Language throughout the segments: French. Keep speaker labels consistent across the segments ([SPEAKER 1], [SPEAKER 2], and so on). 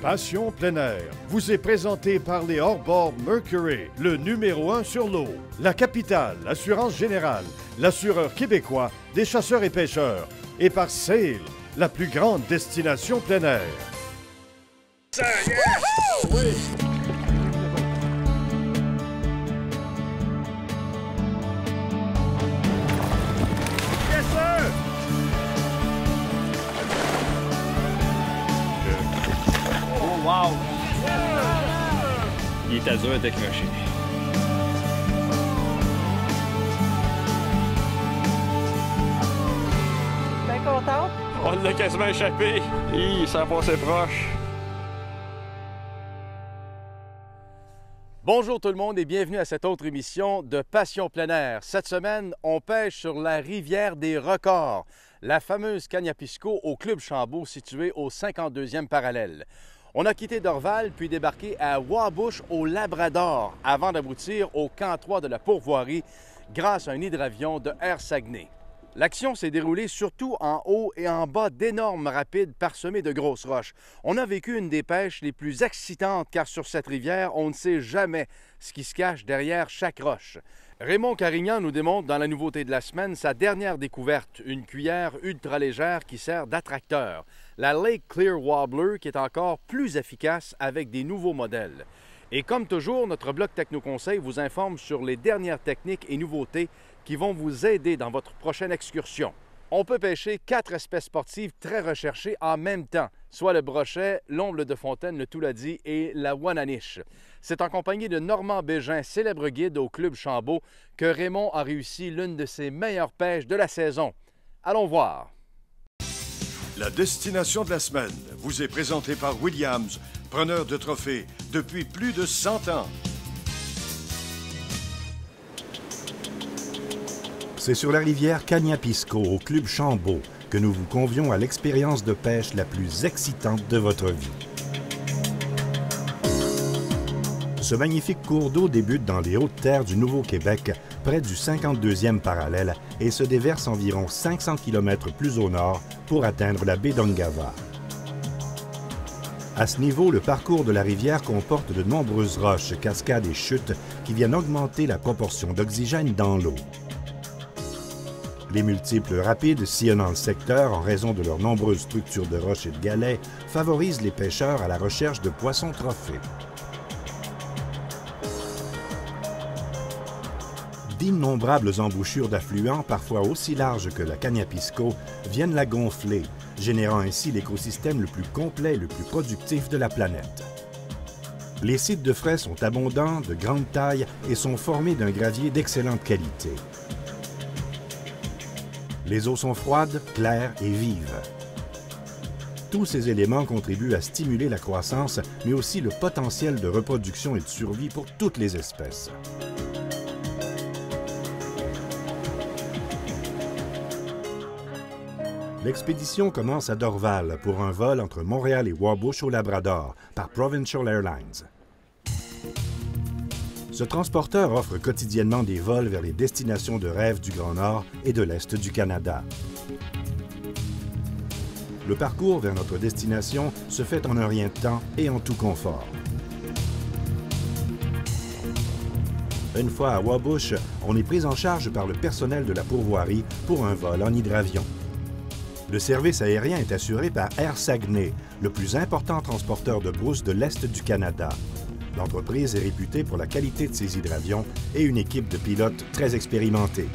[SPEAKER 1] Passion plein air vous est présenté par les hors-bords Mercury, le numéro 1 sur l'eau. La Capitale, Assurance Générale, l'assureur québécois des chasseurs et pêcheurs. Et par Sail, la plus grande destination plein air.
[SPEAKER 2] Ça, yes! Oui! Yes, sir!
[SPEAKER 3] Oh, wow! Il était dur à décrocher.
[SPEAKER 4] Bien contente?
[SPEAKER 3] On l'a quasiment échappé. Il s'en passait proche.
[SPEAKER 5] Bonjour tout le monde et bienvenue à cette autre émission de Passion plein air. Cette semaine, on pêche sur la rivière des records, la fameuse Cagnapisco au Club Chambault situé au 52e parallèle. On a quitté Dorval puis débarqué à Wabush au Labrador avant d'aboutir au camp 3 de la Pourvoirie grâce à un hydravion de Air Saguenay. L'action s'est déroulée surtout en haut et en bas d'énormes rapides parsemés de grosses roches. On a vécu une des pêches les plus excitantes car sur cette rivière, on ne sait jamais ce qui se cache derrière chaque roche. Raymond Carignan nous démontre dans la nouveauté de la semaine sa dernière découverte, une cuillère ultra légère qui sert d'attracteur. La Lake Clear Wobbler qui est encore plus efficace avec des nouveaux modèles. Et comme toujours, notre bloc Techno-Conseil vous informe sur les dernières techniques et nouveautés qui vont vous aider dans votre prochaine excursion. On peut pêcher 4 espèces sportives très recherchées en même temps, soit le brochet, l'omble de fontaine, le touladi et la wananiche. C'est en compagnie de Normand Bégin, célèbre guide au Club Chambault, que Raymond a réussi l'une de ses meilleures pêches de la saison. Allons voir.
[SPEAKER 1] La destination de la semaine vous est présentée par Williams, preneur de trophées depuis plus de 100 ans.
[SPEAKER 6] C'est sur la rivière Cagnapisco, au Club Chambault, que nous vous convions à l'expérience de pêche la plus excitante de votre vie. Ce magnifique cours d'eau débute dans les hautes terres du Nouveau-Québec, près du 52e parallèle, et se déverse environ 500 km plus au nord pour atteindre la baie d'Ungava. À ce niveau, le parcours de la rivière comporte de nombreuses roches, cascades et chutes qui viennent augmenter la proportion d'oxygène dans l'eau. Les multiples rapides sillonnant le secteur en raison de leurs nombreuses structures de roches et de galets favorisent les pêcheurs à la recherche de poissons trophées. D'innombrables embouchures d'affluents, parfois aussi larges que la Cagnapisco, viennent la gonfler, générant ainsi l'écosystème le plus complet et le plus productif de la planète. Les sites de frais sont abondants, de grande taille et sont formés d'un gravier d'excellente qualité. Les eaux sont froides, claires et vives. Tous ces éléments contribuent à stimuler la croissance, mais aussi le potentiel de reproduction et de survie pour toutes les espèces. L'expédition commence à Dorval pour un vol entre Montréal et Wabush au Labrador par Provincial Airlines. Ce transporteur offre quotidiennement des vols vers les destinations de rêve du Grand Nord et de l'Est du Canada. Le parcours vers notre destination se fait en un rien de temps et en tout confort. Une fois à Wabush, on est pris en charge par le personnel de la pourvoirie pour un vol en hydravion. Le service aérien est assuré par Air Saguenay, le plus important transporteur de brousse de l'Est du Canada. L'entreprise est réputée pour la qualité de ses hydravions et une équipe de pilotes très expérimentés.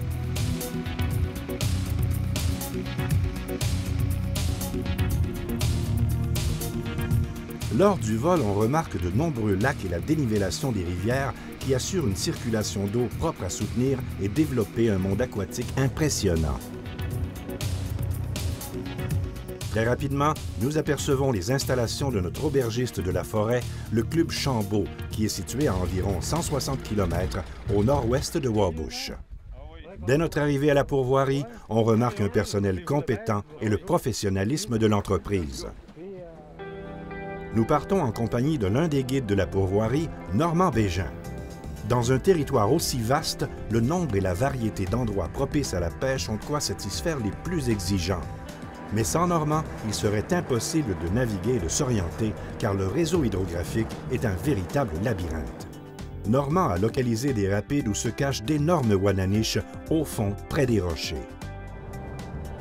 [SPEAKER 6] Lors du vol, on remarque de nombreux lacs et la dénivellation des rivières qui assurent une circulation d'eau propre à soutenir et développer un monde aquatique impressionnant. Très rapidement, nous apercevons les installations de notre aubergiste de la forêt, le Club Chambault, qui est situé à environ 160 km au nord-ouest de Wabush. Dès notre arrivée à la pourvoirie, on remarque un personnel compétent et le professionnalisme de l'entreprise. Nous partons en compagnie de l'un des guides de la pourvoirie, Normand Bégin. Dans un territoire aussi vaste, le nombre et la variété d'endroits propices à la pêche ont de quoi satisfaire les plus exigeants. Mais sans Normand, il serait impossible de naviguer et de s'orienter car le réseau hydrographique est un véritable labyrinthe. Normand a localisé des rapides où se cachent d'énormes Wananiches au fond, près des rochers.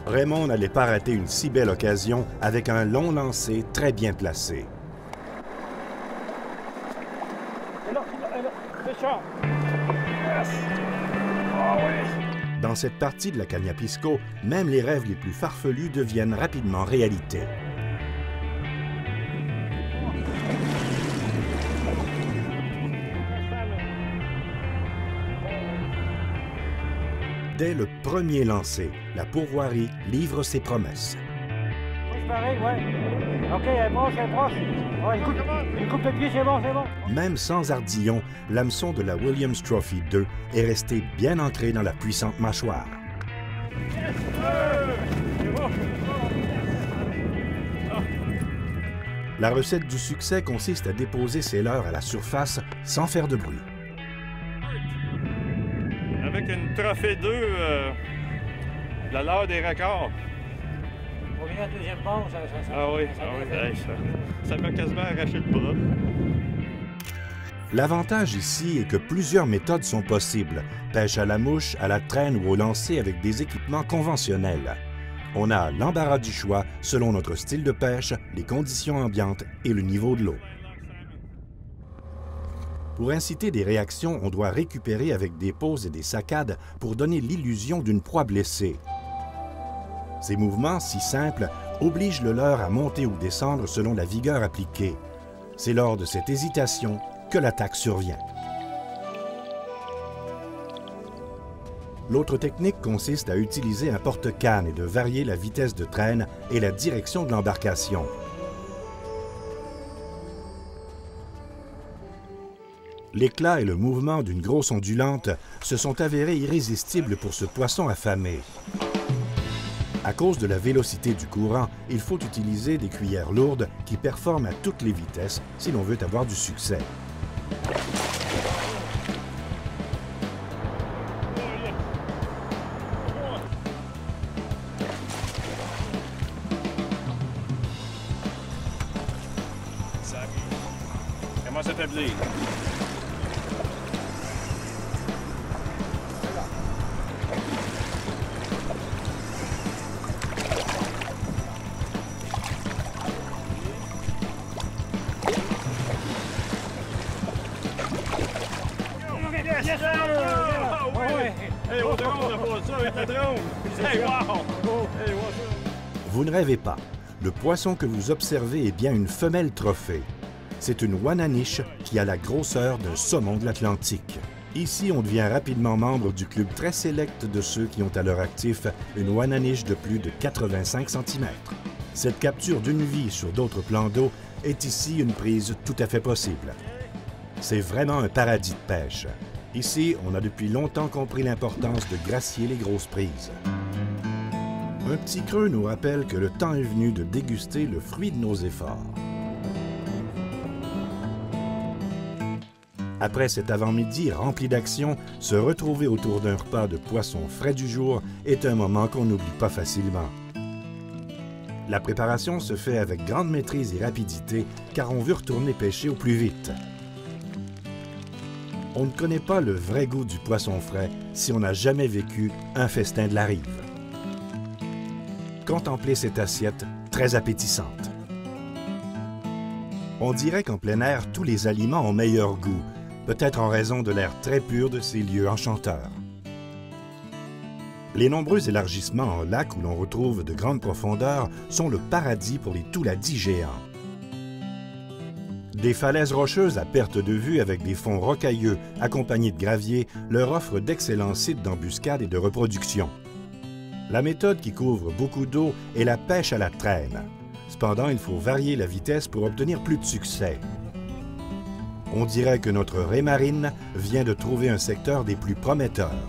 [SPEAKER 6] Raymond n'allait pas rater une si belle occasion avec un long lancer très bien placé. Dans cette partie de la Cagnapisco, même les rêves les plus farfelus deviennent rapidement réalité. Dès le premier lancer, la pourvoirie livre ses promesses.
[SPEAKER 7] C'est pareil, ouais. OK, elle est proche, elle est proche. Ouais, une coupe de pied, c'est bon, c'est bon.
[SPEAKER 6] Même sans ardillon, l'hameçon de la Williams Trophy 2 est resté bien ancré dans la puissante mâchoire. La recette du succès consiste à déposer ses leurres à la surface sans faire de bruit.
[SPEAKER 3] Avec une Trophée 2, la leurre des records.
[SPEAKER 7] On vient à la deuxième bande,
[SPEAKER 3] Ça m'a quasiment arraché le bras.
[SPEAKER 6] L'avantage ici est que plusieurs méthodes sont possibles. Pêche à la mouche, à la traîne ou au lancer avec des équipements conventionnels. On a l'embarras du choix selon notre style de pêche, les conditions ambiantes et le niveau de l'eau. Pour inciter des réactions, on doit récupérer avec des pauses et des saccades pour donner l'illusion d'une proie blessée. Ces mouvements, si simples, obligent le leurre à monter ou descendre selon la vigueur appliquée. C'est lors de cette hésitation que l'attaque survient. L'autre technique consiste à utiliser un porte-canne et de varier la vitesse de traîne et la direction de l'embarcation. L'éclat et le mouvement d'une grosse ondulante se sont avérés irrésistibles pour ce poisson affamé. À cause de la vélocité du courant, il faut utiliser des cuillères lourdes qui performent à toutes les vitesses si l'on veut avoir du succès.
[SPEAKER 3] Comment s'établir?
[SPEAKER 6] Vous ne rêvez pas. Le poisson que vous observez est bien une femelle trophée. C'est une Wananiche qui a la grosseur d'un saumon de l'Atlantique. Ici, on devient rapidement membre du club très sélect de ceux qui ont à leur actif une Wananiche de plus de 85 cm. Cette capture d'une vie sur d'autres plans d'eau est ici une prise tout à fait possible. C'est vraiment un paradis de pêche. Ici, on a depuis longtemps compris l'importance de gracier les grosses prises. Un petit creux nous rappelle que le temps est venu de déguster le fruit de nos efforts. Après cet avant-midi rempli d'action, se retrouver autour d'un repas de poissons frais du jour est un moment qu'on n'oublie pas facilement. La préparation se fait avec grande maîtrise et rapidité car on veut retourner pêcher au plus vite. On ne connaît pas le vrai goût du poisson frais si on n'a jamais vécu un festin de la rive. Contemplez cette assiette très appétissante. On dirait qu'en plein air, tous les aliments ont meilleur goût, peut-être en raison de l'air très pur de ces lieux enchanteurs. Les nombreux élargissements en lac où l'on retrouve de grandes profondeurs sont le paradis pour les touladis géants. Des falaises rocheuses à perte de vue avec des fonds rocailleux accompagnés de graviers leur offrent d'excellents sites d'embuscade et de reproduction. La méthode qui couvre beaucoup d'eau est la pêche à la traîne. Cependant, il faut varier la vitesse pour obtenir plus de succès. On dirait que notre raie marine vient de trouver un secteur des plus prometteurs.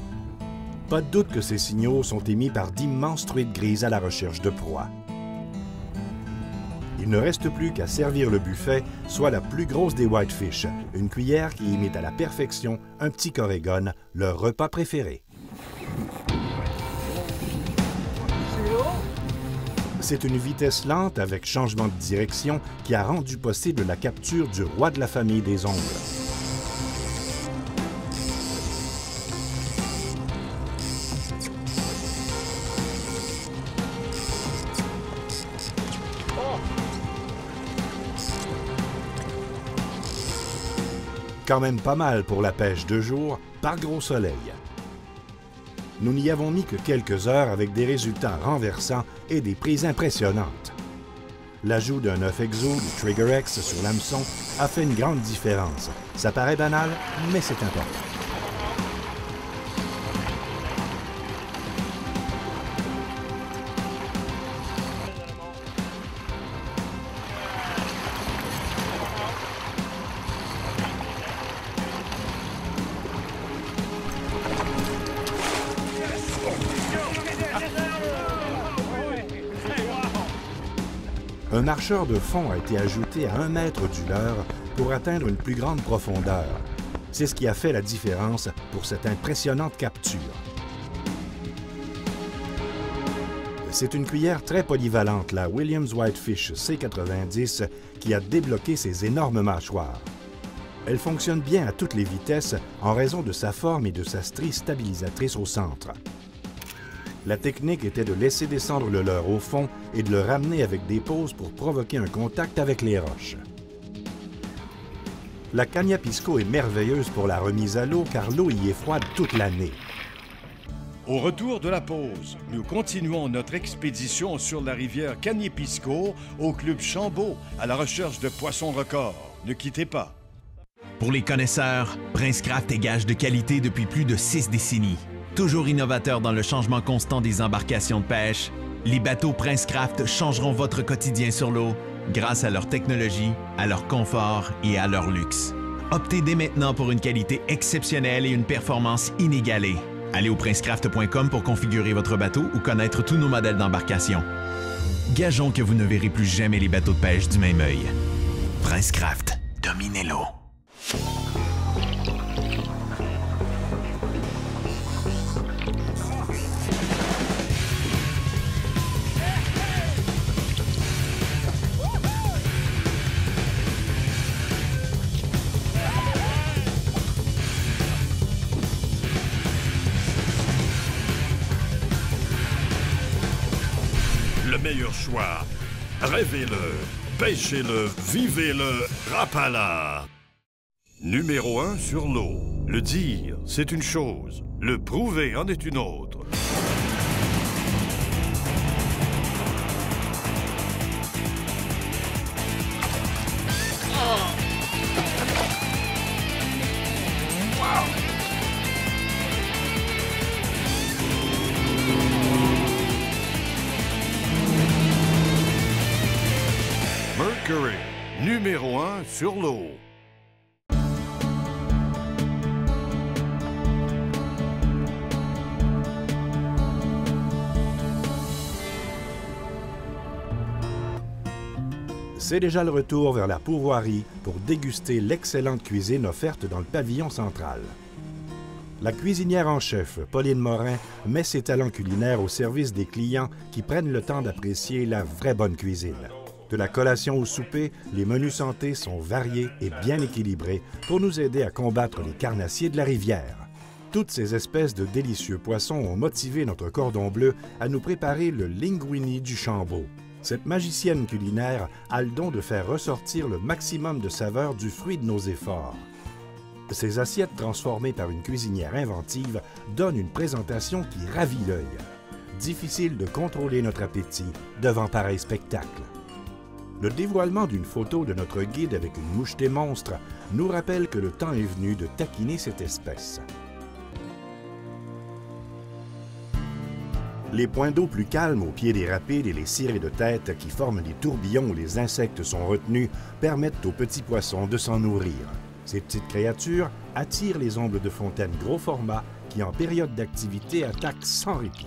[SPEAKER 6] Pas de doute que ces signaux sont émis par d'immenses truites grises à la recherche de proies. Il ne reste plus qu'à servir le buffet, soit la plus grosse des whitefish, une cuillère qui imite à la perfection un petit corégone, leur repas préféré. C'est une vitesse lente avec changement de direction qui a rendu possible la capture du roi de la famille des ongles. Quand même pas mal pour la pêche de jour par gros soleil. Nous n'y avons mis que quelques heures avec des résultats renversants et des prises impressionnantes. L'ajout d'un œuf exo du Trigger X sur l'hameçon a fait une grande différence. Ça paraît banal, mais c'est important. Un marcheur de fond a été ajouté à 1 mètre du leurre pour atteindre une plus grande profondeur. C'est ce qui a fait la différence pour cette impressionnante capture. C'est une cuillère très polyvalente, la Williams Whitefish C90, qui a débloqué ses énormes mâchoires. Elle fonctionne bien à toutes les vitesses en raison de sa forme et de sa strie stabilisatrice au centre. La technique était de laisser descendre le leurre au fond et de le ramener avec des pauses pour provoquer un contact avec les roches. La Cagnapisco est merveilleuse pour la remise à l'eau car l'eau y est froide toute l'année.
[SPEAKER 1] Au retour de la pause, nous continuons notre expédition sur la rivière Cagnapisco au Club Chambaud à la recherche de poissons records. Ne quittez pas.
[SPEAKER 8] Pour les connaisseurs, Prince Craft est gage de qualité depuis plus de 6 décennies. Toujours innovateur dans le changement constant des embarcations de pêche, les bateaux Prince Craft changeront votre quotidien sur l'eau grâce à leur technologie, à leur confort et à leur luxe. Optez dès maintenant pour une qualité exceptionnelle et une performance inégalée. Allez au princecraft.com pour configurer votre bateau ou connaître tous nos modèles d'embarcation. Gageons que vous ne verrez plus jamais les bateaux de pêche du même œil. Prince Craft, dominez l'eau.
[SPEAKER 1] Le meilleur choix. Rêvez-le, pêchez-le, vivez-le, Rapala. Numéro 1 sur l'eau. Le dire, c'est une chose. Le prouver en est une autre. Mercury, numéro 1 sur l'eau.
[SPEAKER 6] C'est déjà le retour vers la pourvoirie pour déguster l'excellente cuisine offerte dans le pavillon central. La cuisinière en chef, Pauline Morin, met ses talents culinaires au service des clients qui prennent le temps d'apprécier la vraie bonne cuisine. De la collation au souper, les menus santé sont variés et bien équilibrés pour nous aider à combattre les carnassiers de la rivière. Toutes ces espèces de délicieux poissons ont motivé notre cordon bleu à nous préparer le linguini du Chambaud. Cette magicienne culinaire a le don de faire ressortir le maximum de saveurs du fruit de nos efforts. Ces assiettes transformées par une cuisinière inventive donnent une présentation qui ravit l'œil. Difficile de contrôler notre appétit devant pareil spectacle. Le dévoilement d'une photo de notre guide avec une mouchetée monstre nous rappelle que le temps est venu de taquiner cette espèce. Les points d'eau plus calmes au pied des rapides et les cirés de tête qui forment les tourbillons où les insectes sont retenus permettent aux petits poissons de s'en nourrir. Ces petites créatures attirent les ombres de fontaine gros format qui, en période d'activité, attaquent sans répit.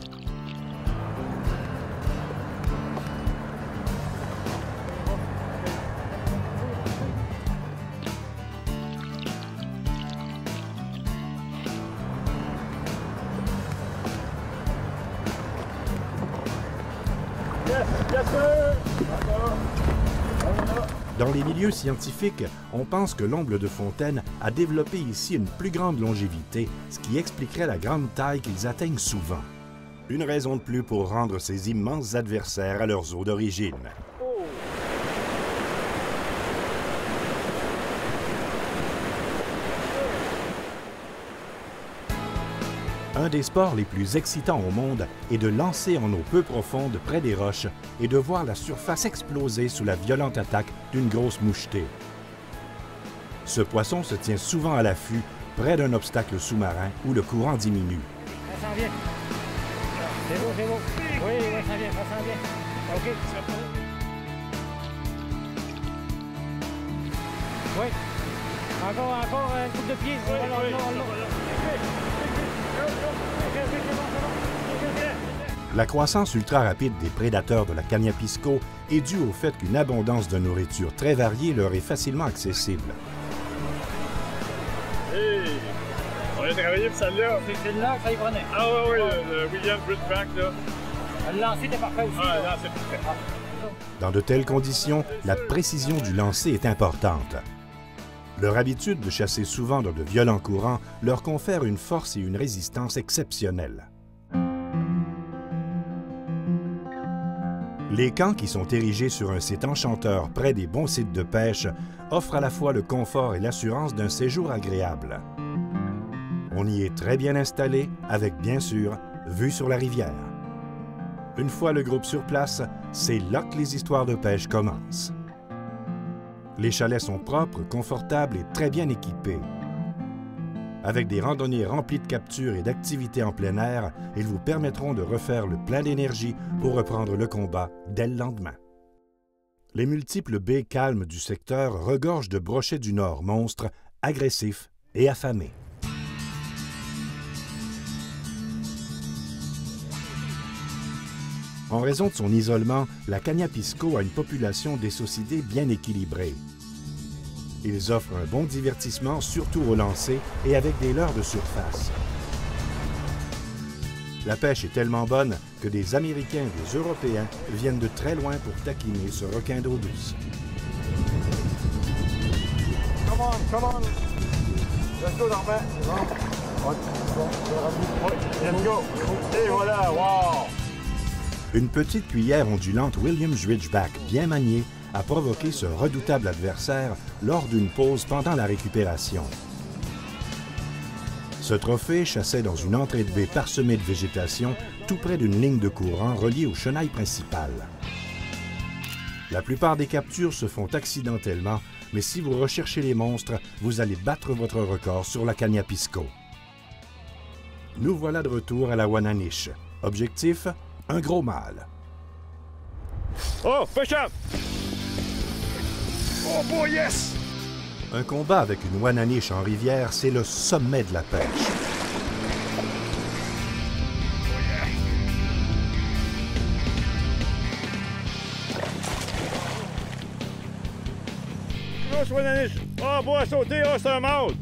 [SPEAKER 2] Yes,
[SPEAKER 6] Dans les milieux scientifiques, on pense que l'omble de fontaine a développé ici une plus grande longévité, ce qui expliquerait la grande taille qu'ils atteignent souvent. Une raison de plus pour rendre ces immenses adversaires à leurs eaux d'origine. Un des sports les plus excitants au monde est de lancer en eau peu profonde près des roches et de voir la surface exploser sous la violente attaque d'une grosse mouchetée. Ce poisson se tient souvent à l'affût, près d'un obstacle sous-marin où le courant diminue.
[SPEAKER 7] Ça s'en vient. C'est beau, c'est beau. Oui, oui, ça vient, ça s'en vient. OK. Oui. Encore un coup de pied. Oui,
[SPEAKER 6] La croissance ultra rapide des prédateurs de la Kaniapisko est due au fait qu'une abondance de nourriture très variée leur est facilement accessible.
[SPEAKER 2] Hey! On a travaillé pour celle-là.
[SPEAKER 7] C'est celle-là que ça y prenait.
[SPEAKER 2] Ah oui, le William Bridgeback, là.
[SPEAKER 7] Le lancer était parfait aussi.
[SPEAKER 2] Ah, le lancer est parfait.
[SPEAKER 6] Dans de telles conditions, la précision du lancer est importante. Leur habitude de chasser souvent dans de violents courants leur confère une force et une résistance exceptionnelles. Les camps qui sont érigés sur un site enchanteur près des bons sites de pêche offrent à la fois le confort et l'assurance d'un séjour agréable. On y est très bien installé, avec bien sûr vue sur la rivière. Une fois le groupe sur place, c'est là que les histoires de pêche commencent. Les chalets sont propres, confortables et très bien équipés. Avec des randonnées remplies de captures et d'activités en plein air, ils vous permettront de refaire le plein d'énergie pour reprendre le combat dès le lendemain. Les multiples baies calmes du secteur regorgent de brochets du Nord monstres, agressifs et affamés. En raison de son isolement, la Kaniapisko a une population d'essaucidés bien équilibrée. Ils offrent un bon divertissement, surtout au lancer et avec des leurres de surface. La pêche est tellement bonne que des Américains et des Européens viennent de très loin pour taquiner ce requin d'eau douce.
[SPEAKER 2] Come on! Let's go, Normand. Let's go! Et voilà, wow!
[SPEAKER 6] Une petite cuillère ondulante Williams Ridgeback bien maniée a provoqué ce redoutable adversaire lors d'une pause pendant la récupération. Ce trophée chassait dans une entrée de baie parsemée de végétation tout près d'une ligne de courant reliée au chenail principal. La plupart des captures se font accidentellement, mais si vous recherchez les monstres, vous allez battre votre record sur la Kaniapisko. Nous voilà de retour à la Wananiche. Objectif, un gros mâle.
[SPEAKER 2] Oh, push up! Oh boy, yes!
[SPEAKER 6] Un combat avec une Wananiche en rivière, c'est le sommet de la pêche.
[SPEAKER 2] Grosse Wananiche! Oh, bois à sauter, oh, c'est un mâle!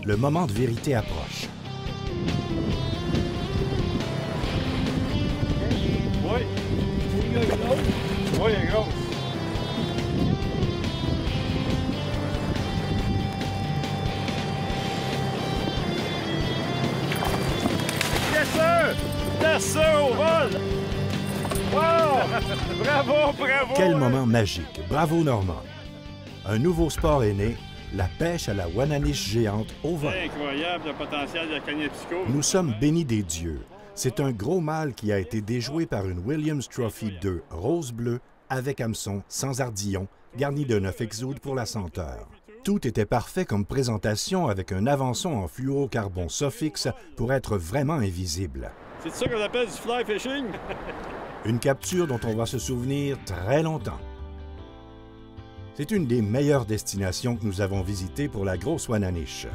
[SPEAKER 6] Le moment de vérité approche.
[SPEAKER 2] Oui! Oui, il est gros! Yes, sir! Yes, sir, au vol! Wow! Bravo, bravo!
[SPEAKER 6] Quel moment magique! Bravo, Normand! Un nouveau sport est né, la pêche à la Wananiche géante au vol.
[SPEAKER 2] C'est incroyable le potentiel de la Kaniapisko.
[SPEAKER 6] Nous sommes bénis des dieux. C'est un gros mâle qui a été déjoué par une Williams Trophy 2 rose-bleu avec hameçon, sans ardillon, garni d'un œuf exude pour la senteur. Tout était parfait comme présentation avec un avançon en fluorocarbon Sofix pour être vraiment invisible.
[SPEAKER 2] C'est ça qu'on appelle du fly fishing?
[SPEAKER 6] Une capture dont on va se souvenir très longtemps. C'est une des meilleures destinations que nous avons visitées pour la grosse Wananiche.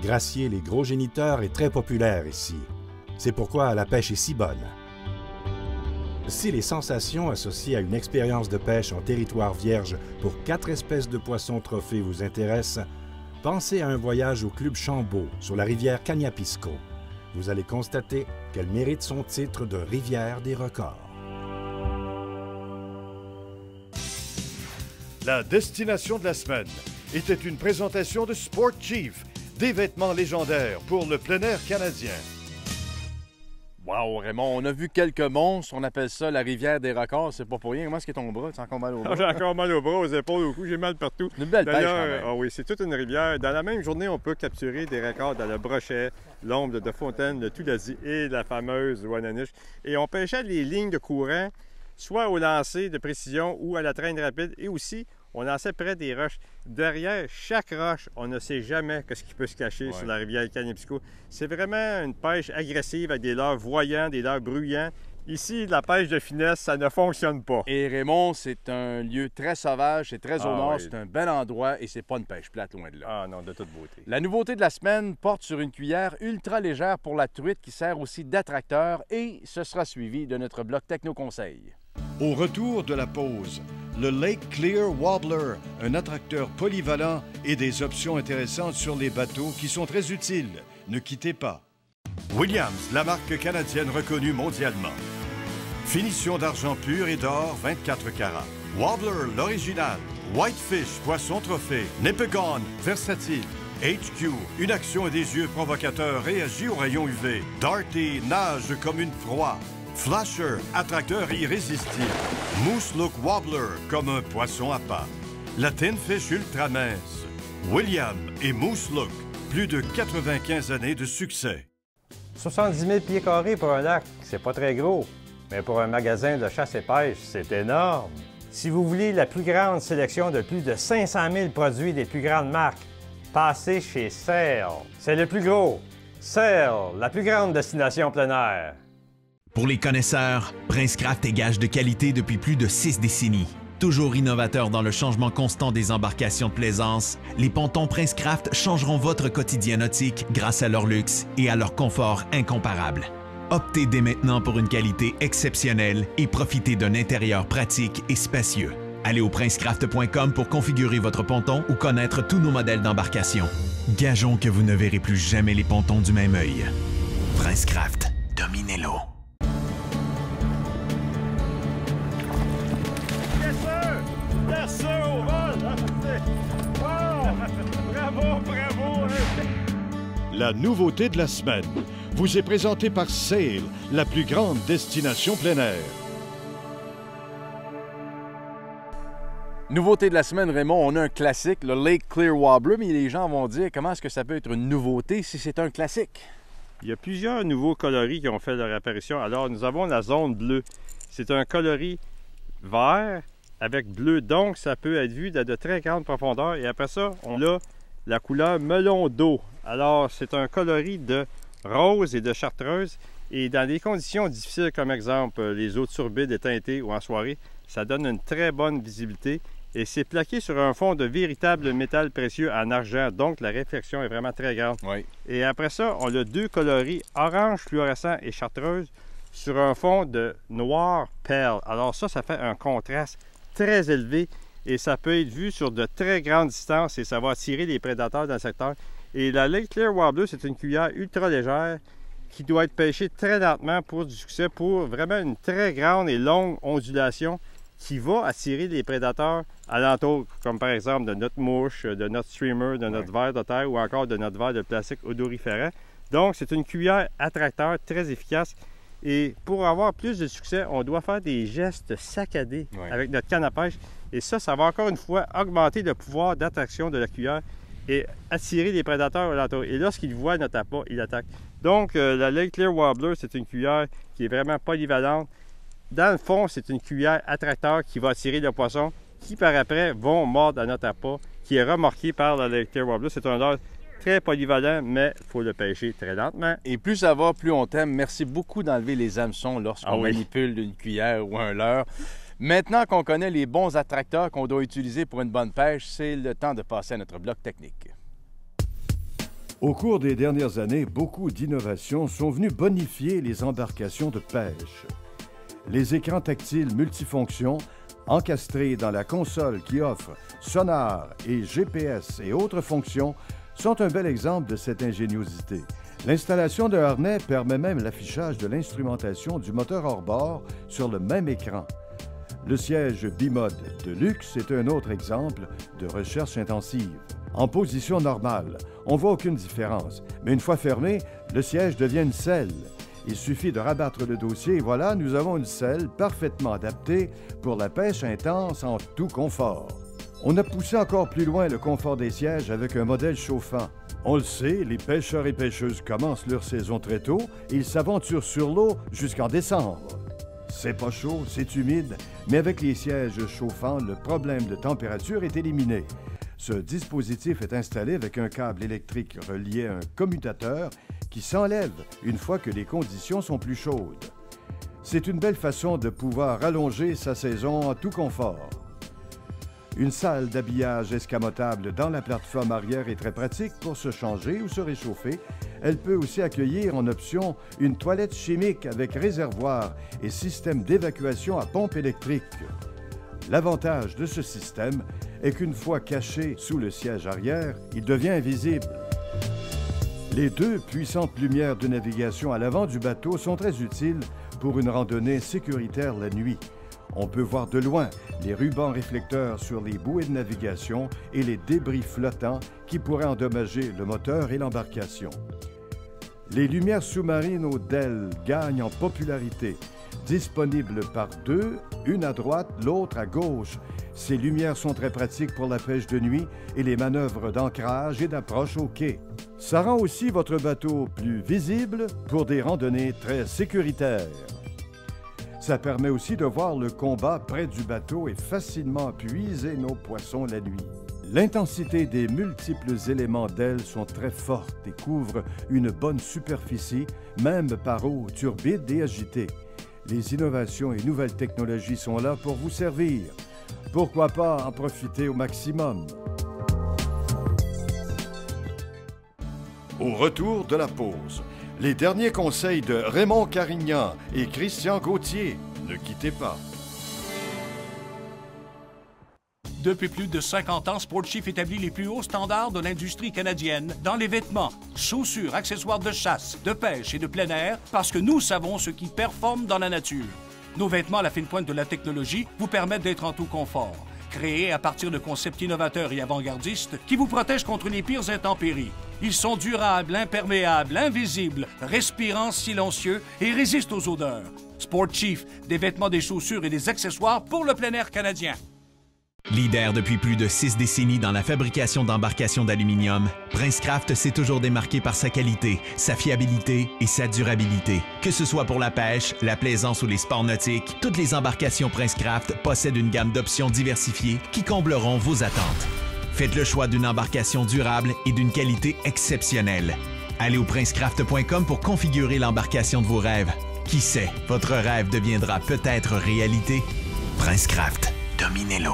[SPEAKER 6] Gracier les gros géniteurs est très populaire ici. C'est pourquoi la pêche est si bonne. Si les sensations associées à une expérience de pêche en territoire vierge pour 4 espèces de poissons trophées vous intéressent, pensez à un voyage au Club Chambaud sur la rivière Kaniapisko. vous allez constater qu'elle mérite son titre de rivière des records.
[SPEAKER 1] La destination de la semaine était une présentation de Sport Chief, des vêtements légendaires pour le plein air canadien.
[SPEAKER 5] Wow, Raymond, on a vu quelques monstres, on appelle ça la rivière des records, c'est pas pour rien. Comment est-ce que ton bras? Tu as encore mal au bras?
[SPEAKER 2] J'ai encore mal au bras, aux épaules, au cou, j'ai mal partout.
[SPEAKER 5] Une belle pêche quand même.
[SPEAKER 2] Ah oui, c'est toute une rivière. Dans la même journée, on peut capturer des records dans le Brochet, l'Ombre de Fontaine, le Toulasie et la fameuse Wananiche. Et on pêchait les lignes de courant, soit au lancer de précision ou à la traîne rapide, et aussi on lançait près des roches. Derrière chaque roche, on ne sait jamais ce qui peut se cacher sur la rivière Kaniapishko. C'est vraiment une pêche agressive avec des leurres voyants, des leurres bruyants. Ici, la pêche de finesse, ça ne fonctionne pas.
[SPEAKER 5] Et Raymond, c'est un lieu très sauvage, c'est très au nord,
[SPEAKER 2] oui.
[SPEAKER 5] c'est un bel endroit et c'est pas une pêche plate, loin de là.
[SPEAKER 2] Ah non, de toute beauté.
[SPEAKER 5] La nouveauté de la semaine porte sur une cuillère ultra légère pour la truite qui sert aussi d'attracteur et ce sera suivi de notre bloc Techno-Conseil.
[SPEAKER 1] Au retour de la pause, le Lake Clear Wobbler, un attracteur polyvalent et des options intéressantes sur les bateaux qui sont très utiles. Ne quittez pas. Williams, la marque canadienne reconnue mondialement. Finition d'argent pur et d'or 24 carats. Wobbler, l'original. Whitefish, poisson trophée. Nipigon, versatile. HQ, une action et des yeux provocateurs réagit aux rayons UV. Darty, nage comme une proie. Flasher, attracteur irrésistible. Moose Look Wobbler, comme un poisson à pas. La Tin Fish ultra mince. William et Moose Look, plus de 95 années de succès.
[SPEAKER 7] 70 000 pieds carrés pour un lac, c'est pas très gros. Mais pour un magasin de chasse et pêche, c'est énorme. Si vous voulez la plus grande sélection de plus de 500 000 produits des plus grandes marques, passez chez Sail. C'est le plus gros. Sail, la plus grande destination plein air.
[SPEAKER 8] Pour les connaisseurs, Princecraft est gage de qualité depuis plus de 6 décennies. Toujours innovateur dans le changement constant des embarcations de plaisance, les pontons Princecraft changeront votre quotidien nautique grâce à leur luxe et à leur confort incomparable. Optez dès maintenant pour une qualité exceptionnelle et profitez d'un intérieur pratique et spacieux. Allez au princecraft.com pour configurer votre ponton ou connaître tous nos modèles d'embarcation. Gageons que vous ne verrez plus jamais les pontons du même œil. Princecraft, dominez-l'eau.
[SPEAKER 2] Yes, sir, au vol! Wow! Bravo, bravo!
[SPEAKER 1] La nouveauté de la semaine vous est présentée par Sail, la plus grande destination plein air.
[SPEAKER 5] Nouveauté de la semaine, Raymond, on a un classique, le Lake Clear Wobbler, mais les gens vont dire comment est-ce que ça peut être une nouveauté si c'est un classique?
[SPEAKER 2] Il y a plusieurs nouveaux coloris qui ont fait leur apparition. Alors, nous avons la zone bleue. C'est un coloris vert avec bleu, donc ça peut être vu à de très grandes profondeurs. Et après ça, on a la couleur melon d'eau. Alors, c'est un coloris de rose et de chartreuse. Et dans des conditions difficiles, comme exemple les eaux turbides et teintées ou en soirée, ça donne une très bonne visibilité. Et c'est plaqué sur un fond de véritable métal précieux en argent, donc la réflexion est vraiment très grande.
[SPEAKER 5] Oui.
[SPEAKER 2] Et après ça, on a deux coloris, orange fluorescent et chartreuse, sur un fond de noir perle. Alors ça fait un contraste très élevé et ça peut être vu sur de très grandes distances et ça va attirer les prédateurs dans le secteur. Et la Lake Clear Wobbler, c'est une cuillère ultra légère qui doit être pêchée très lentement pour du succès, pour vraiment une très grande et longue ondulation qui va attirer les prédateurs alentour, comme par exemple de notre mouche, de notre streamer, de notre ver de terre ou encore de notre ver de plastique odoriférant. Donc, c'est une cuillère attracteur très efficace. Et pour avoir plus de succès, on doit faire des gestes saccadés avec notre canne à pêche. Et ça va encore une fois augmenter le pouvoir d'attraction de la cuillère et attirer les prédateurs alentour. Et lorsqu'ils voient notre appât, ils attaquent. Donc, la Lake Clear Wobbler, c'est une cuillère qui est vraiment polyvalente. Dans le fond, c'est une cuillère attracteur qui va attirer le poisson qui, par après, vont mordre à notre appât, qui est remorqué par la Lake Clear Wobbler. C'est un leurre très polyvalent, mais il faut le pêcher très lentement.
[SPEAKER 5] Et plus ça va, plus on t'aime. Merci beaucoup d'enlever les hameçons lorsqu'on manipule une cuillère ou un leurre. Maintenant qu'on connaît les bons attracteurs qu'on doit utiliser pour une bonne pêche, c'est le temps de passer à notre bloc technique.
[SPEAKER 1] Au cours des dernières années, beaucoup d'innovations sont venues bonifier les embarcations de pêche. Les écrans tactiles multifonctions, encastrés dans la console qui offre sonar et GPS et autres fonctions, sont un bel exemple de cette ingéniosité. L'installation de harnais permet même l'affichage de l'instrumentation du moteur hors-bord sur le même écran. Le siège bimode de luxe est un autre exemple de recherche intensive. En position normale, on ne voit aucune différence, mais une fois fermé, le siège devient une selle. Il suffit de rabattre le dossier et voilà, nous avons une selle parfaitement adaptée pour la pêche intense en tout confort. On a poussé encore plus loin le confort des sièges avec un modèle chauffant. On le sait, les pêcheurs et pêcheuses commencent leur saison très tôt et ils s'aventurent sur l'eau jusqu'en décembre. C'est pas chaud, c'est humide, mais avec les sièges chauffants, le problème de température est éliminé. Ce dispositif est installé avec un câble électrique relié à un commutateur qui s'enlève une fois que les conditions sont plus chaudes. C'est une belle façon de pouvoir rallonger sa saison en tout confort. Une salle d'habillage escamotable dans la plateforme arrière est très pratique pour se changer ou se réchauffer. Elle peut aussi accueillir en option une toilette chimique avec réservoir et système d'évacuation à pompe électrique. L'avantage de ce système est qu'une fois caché sous le siège arrière, il devient invisible. Les deux puissantes lumières de navigation à l'avant du bateau sont très utiles pour une randonnée sécuritaire la nuit. On peut voir de loin les rubans réflecteurs sur les bouées de navigation et les débris flottants qui pourraient endommager le moteur et l'embarcation. Les lumières sous-marines aux DEL gagnent en popularité. Disponibles par deux, une à droite, l'autre à gauche. Ces lumières sont très pratiques pour la pêche de nuit et les manœuvres d'ancrage et d'approche au quai. Ça rend aussi votre bateau plus visible pour des randonnées très sécuritaires. Ça permet aussi de voir le combat près du bateau et facilement puiser nos poissons la nuit. L'intensité des multiples éléments d'ailes sont très fortes et couvrent une bonne superficie, même par eau turbide et agitée. Les innovations et nouvelles technologies sont là pour vous servir. Pourquoi pas en profiter au maximum? Au retour de la pause, les derniers conseils de Raymond Carignan et Christian Gauthier. Ne quittez pas.
[SPEAKER 9] Depuis plus de 50 ans, Sportchief établit les plus hauts standards de l'industrie canadienne dans les vêtements, chaussures, accessoires de chasse, de pêche et de plein air parce que nous savons ce qui performe dans la nature. Nos vêtements à la fine pointe de la technologie vous permettent d'être en tout confort. Créés à partir de concepts innovateurs et avant-gardistes qui vous protègent contre les pires intempéries. Ils sont durables, imperméables, invisibles, respirants, silencieux et résistent aux odeurs. Sportchief, des vêtements, des chaussures et des accessoires pour le plein air canadien.
[SPEAKER 8] Leader depuis plus de 6 décennies dans la fabrication d'embarcations d'aluminium, Princecraft s'est toujours démarqué par sa qualité, sa fiabilité et sa durabilité. Que ce soit pour la pêche, la plaisance ou les sports nautiques, toutes les embarcations Princecraft possèdent une gamme d'options diversifiées qui combleront vos attentes. Faites le choix d'une embarcation durable et d'une qualité exceptionnelle. Allez au princecraft.com pour configurer l'embarcation de vos rêves. Qui sait, votre rêve deviendra peut-être réalité. Princecraft, dominez-le.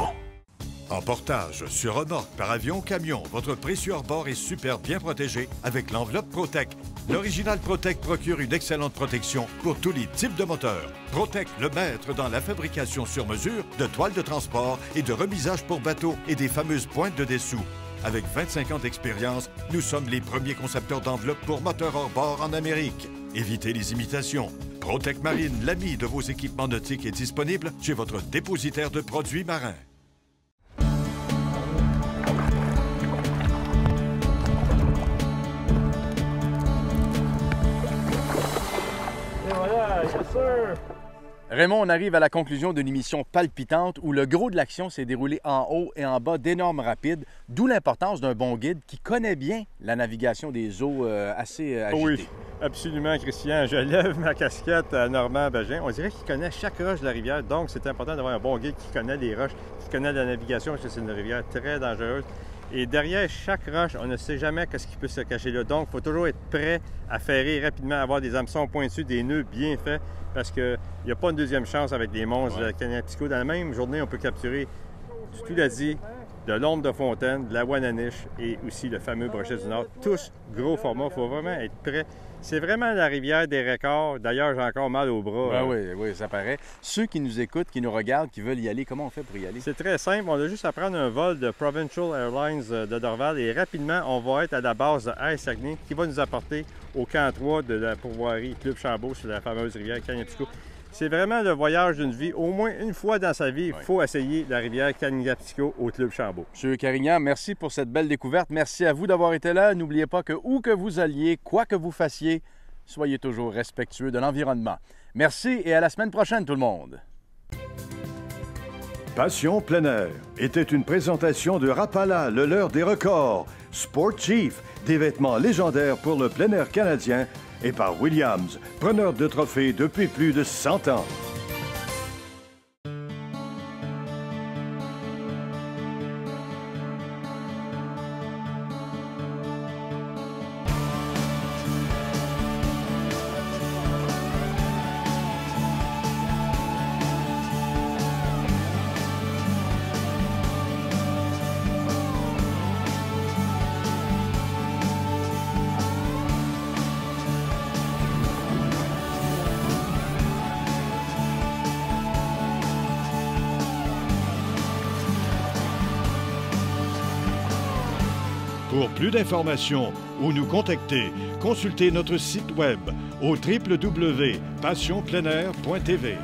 [SPEAKER 1] En portage, sur remorque, par avion, camion, votre précieux hors-bord est super bien protégé avec l'enveloppe Protec. L'original Protec procure une excellente protection pour tous les types de moteurs. Protec, le maître dans la fabrication sur mesure de toiles de transport et de remisage pour bateaux et des fameuses pointes de dessous. Avec 25 ans d'expérience, nous sommes les premiers concepteurs d'enveloppes pour moteurs hors-bord en Amérique. Évitez les imitations. Protec Marine, l'ami de vos équipements nautiques, est disponible chez votre dépositaire de produits marins.
[SPEAKER 5] Raymond, on arrive à la conclusion d'une émission palpitante où le gros de l'action s'est déroulé en haut et en bas d'énormes rapides, d'où l'importance d'un bon guide qui connaît bien la navigation des eaux assez agitées.
[SPEAKER 2] Oui, absolument, Christian. Je lève ma casquette à Normand Bagin. On dirait qu'il connaît chaque roche de la rivière, donc c'est important d'avoir un bon guide qui connaît les roches, qui connaît la navigation, parce que c'est une rivière très dangereuse. Et derrière chaque roche, on ne sait jamais ce qui peut se cacher là. Donc, il faut toujours être prêt à ferrer rapidement, avoir des hameçons pointus, des nœuds bien faits, parce qu'il n'y a pas une deuxième chance avec des monstres de Cagnapisco. Dans la même journée, on peut capturer, tu l'as dit, de l'ombre de fontaine, de la Wananiche et aussi le fameux brochet du Nord. Tous gros format, il faut vraiment être prêt. C'est vraiment la rivière des records. D'ailleurs, j'ai encore mal au bras.
[SPEAKER 5] Ben oui, ça paraît. Ceux qui nous écoutent, qui nous regardent, qui veulent y aller, comment on fait pour y aller?
[SPEAKER 2] C'est très simple. On a juste à prendre un vol de Provincial Airlines de Dorval et rapidement, on va être à la base de Air Saguenay qui va nous apporter au camp 3 de la pourvoirie Club Chambault sur la fameuse rivière Kaniapishko. C'est vraiment le voyage d'une vie. Au moins une fois dans sa vie, il faut essayer la rivière Kaniapishko au Club Chambault.
[SPEAKER 5] Monsieur Carignan, merci pour cette belle découverte. Merci à vous d'avoir été là. N'oubliez pas que où que vous alliez, quoi que vous fassiez, soyez toujours respectueux de l'environnement. Merci et à la semaine prochaine, tout le monde.
[SPEAKER 1] Passion plein air était une présentation de Rapala, le leurre des records, Sport Chief, des vêtements légendaires pour le plein air canadien, et par Williams, preneur de trophées depuis plus de 100 ans. Pour plus d'informations ou nous contacter, consultez notre site web au www.passionpleinair.tv.